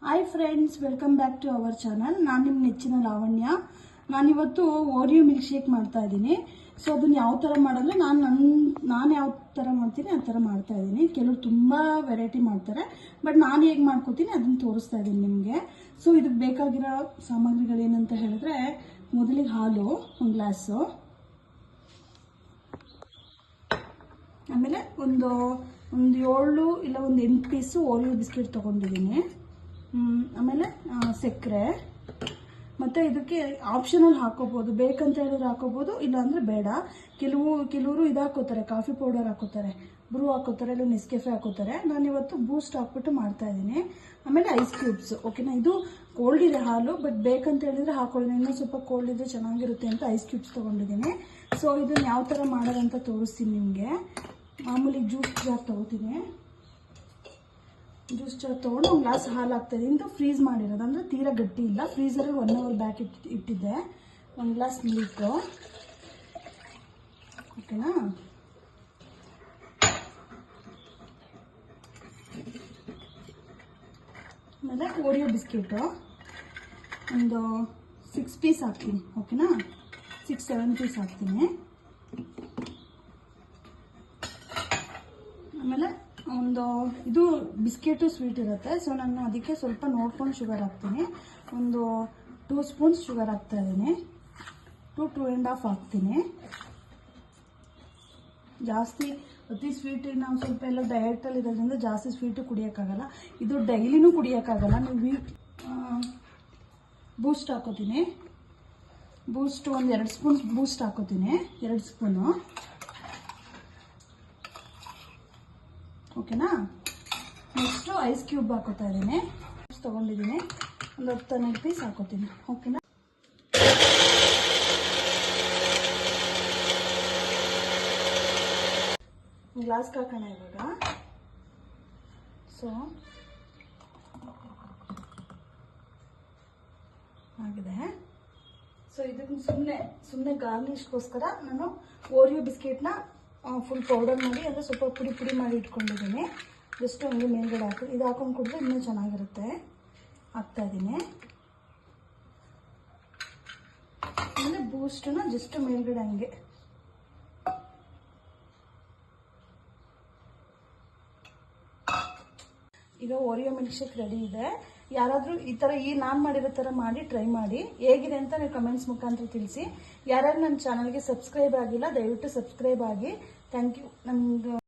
Hi friends, welcome back to our channel. ನಾನು ನಿಮ್ಮ ನೆಚ್ಚಿನ ಲಾವಣ್ಯ. ನಾನಿವತ್ತು ಓರಿಯೋ ಮಿಲ್ಕ್ ಶೇಕ್ ಮಾಡ್ತಾ ಇದ್ದೀನಿ. ಸೊ ಅದನ್ನು ಯಾವ ಥರ ಮಾಡೋದು, ನಾನು ಯಾವ ಥರ ಮಾಡ್ತೀನಿ ಆ ಥರ ಮಾಡ್ತಾ ಇದ್ದೀನಿ. ಕೆಲವರು ತುಂಬ ವೆರೈಟಿ ಮಾಡ್ತಾರೆ, ಬಟ್ ನಾನು ಹೇಗೆ ಮಾಡ್ಕೋತೀನಿ ಅದನ್ನು ತೋರಿಸ್ತಾ ಇದ್ದೀನಿ ನಿಮಗೆ. ಸೊ ಇದಕ್ಕೆ ಬೇಕಾಗಿರೋ ಸಾಮಗ್ರಿಗಳೇನಂತ ಹೇಳಿದ್ರೆ, ಮೊದಲಿಗೆ ಹಾಲು 1 ಗ್ಲಾಸು, ಆಮೇಲೆ ಒಂದು 7 ಇಲ್ಲ 8 ಪೀಸು ಓರಿಯೋ ಬಿಸ್ಕೆಟ್ ತೊಗೊಂಡಿದ್ದೀನಿ. ಆಮೇಲೆ ಸಕ್ಕರೆ, ಮತ್ತು ಇದಕ್ಕೆ ಆಪ್ಷನಲ್ ಹಾಕೋಬೋದು, ಬೇಕಂತ ಹೇಳಿದ್ರೆ ಹಾಕೋಬೋದು, ಇಲ್ಲಾಂದರೆ ಬೇಡ. ಕೆಲವರು ಇದು ಹಾಕೋತಾರೆ, ಕಾಫಿ ಪೌಡರ್ ಹಾಕೋತಾರೆ, ಬ್ರೂ ಹಾಕೋತಾರೆ, ಇಲ್ಲ ನೆಸ್ಕೆಫೆ ಹಾಕೋತಾರೆ. ನಾನಿವತ್ತು ಬೂಸ್ಟ್ ಹಾಕ್ಬಿಟ್ಟು ಮಾಡ್ತಾ ಇದ್ದೀನಿ. ಆಮೇಲೆ ಐಸ್ ಕ್ಯೂಬ್ಸ್. ಓಕೆನಾ, ಇದು ಕೋಲ್ಡ್ ಇದೆ ಹಾಲು, ಬಟ್ ಬೇಕಂತ ಹೇಳಿದ್ರೆ ಹಾಕೊಳ್ಳಿ, ಇನ್ನೂ ಸ್ವಲ್ಪ ಕೋಲ್ಡ್ ಇದ್ರೆ ಚೆನ್ನಾಗಿರುತ್ತೆ ಅಂತ ಐಸ್ ಕ್ಯೂಬ್ಸ್ ತೊಗೊಂಡಿದ್ದೀನಿ. ಸೊ ಇದನ್ನು ಯಾವ ಥರ ಮಾಡೋದಂತ ತೋರಿಸ್ತೀನಿ ನಿಮಗೆ. ಮಾಮೂಲಿ ಜ್ಯೂಸ್ ಜಾರ್ ತೊಗೋತೀನಿ. ಜ್ಯೂಸ್ ಜಾರ್ ತೊಗೊಂಡು 1 ಗ್ಲಾಸ್ ಹಾಲು ಹಾಕ್ತಾಯಿದ್ದೀನಿ. ಇದು ಫ್ರೀಸ್ ಮಾಡಿರೋದು, ಅಂದರೆ ತೀರಾ ಗಟ್ಟಿ ಇಲ್ಲ, ಫ್ರೀಸರಲ್ಲಿ 1 ಅವರ್ ಬ್ಯಾಕ್ ಇಟ್ಟಿದ್ದೆ. 1 ಗ್ಲಾಸ್ ಮಿಲ್ಕು. ಓಕೆನಾ, ಆಮೇಲೆ ಓರಿಯೋ ಬಿಸ್ಕೆಟು ಒಂದು 6 ಪೀಸ್ ಹಾಕ್ತೀನಿ. ಓಕೆನಾ, 6-7 ಪೀಸ್ ಹಾಕ್ತೀನಿ. ಆಮೇಲೆ ಇದು ಬಿಸ್ಕೆಟು ಸ್ವೀಟ್ ಇರುತ್ತೆ, ಸೊ ನಾನು ಅದಕ್ಕೆ ಸ್ವಲ್ಪ ನೋಡ್ಕೊಂಡು ಶುಗರ್ ಹಾಕ್ತೀನಿ. ಒಂದು 2 ಸ್ಪೂನ್ಸ್ ಶುಗರ್ ಹಾಕ್ತಾ ಇದ್ದೀನಿ. 2-2.5 ಹಾಕ್ತೀನಿ. ಜಾಸ್ತಿ ಅತಿ ಸ್ವೀಟಿಗೆ ನಾವು ಸ್ವಲ್ಪ ಎಲ್ಲ ಡಯಟಲ್ಲಿ ಇರೋದ್ರಿಂದ ಜಾಸ್ತಿ ಸ್ವೀಟು ಕುಡಿಯೋಕ್ಕಾಗಲ್ಲ, ಇದು ಡೈಲಿನೂ ಕುಡಿಯೋಕ್ಕಾಗಲ್ಲ. ನೀವು ಬೂಸ್ಟ್ ಹಾಕೋತೀನಿ. ಬೂಸ್ಟ್ ಒಂದು 2 ಸ್ಪೂನ್ ಬೂಸ್ಟ್ ಹಾಕೋತೀನಿ, 2 ಸ್ಪೂನು. ಓಕೆನಾ, ನೆಕ್ಸ್ಟು ಐಸ್ ಕ್ಯೂಬ್ ಹಾಕೋತಾ ಇದ್ದೀನಿ. ತೊಗೊಂಡಿದ್ದೀನಿ, ಒಂದು 10-12 ಪೀಸ್ ಹಾಕೋತೀನಿ. ಓಕೆನಾ, ಗ್ಲಾಸ್ಗೆ ಹಾಕೋಣ ಇವಾಗ. ಸೊ ಆಗಿದೆ. ಸೊ ಇದಕ್ಕೆ ಸುಮ್ಮನೆ ಗಾರ್ನಿಷ್ಗೋಸ್ಕರ ನಾನು ಓರಿಯೋ ಬಿಸ್ಕೆಟ್ನ ಫುಲ್ ಪೌಡರ್ ಮಾಡಿ, ಅಂದರೆ ಸ್ವಲ್ಪ ಪುಡಿ ಮಾಡಿ ಇಟ್ಕೊಂಡಿದ್ದೀನಿ. ಜಸ್ಟ್ ಹಂಗೆ ಮೇಲ್ಗಡೆ ಹಾಕಿ ಇದು ಹಾಕೊಂಡು ಕುಡಿದ್ರೆ ಇನ್ನೂ ಚೆನ್ನಾಗಿರುತ್ತೆ. ಹಾಕ್ತಾಯಿದ್ದೀನಿ. ಆಮೇಲೆ ಬೂಸ್ಟನ್ನ ಜಸ್ಟ್ ಮೇಲ್ಗಡೆ ಹಂಗೆ. ಈಗ ಓರಿಯೋ ಮಿಲ್ಕ್ ಶೇಕ್ ರೆಡಿ ಇದೆ. ಯಾರಾದರೂ ನಾನು ಮಾಡಿರೋ ಥರ ಮಾಡಿ ಟ್ರೈ ಮಾಡಿ, ಹೇಗಿದೆ ಅಂತ ನೀವು ಕಮೆಂಟ್ಸ್ ಮುಖಾಂತರ ತಿಳಿಸಿ. ಯಾರ್ಯಾರು ನನ್ನ ಚಾನಲ್ಗೆ ಸಬ್ಸ್ಕ್ರೈಬ್ ಆಗಿಲ್ಲ, ದಯವಿಟ್ಟು ಸಬ್ಸ್ಕ್ರೈಬ್ ಆಗಿ. Thank you. ನಮ್ಗೆ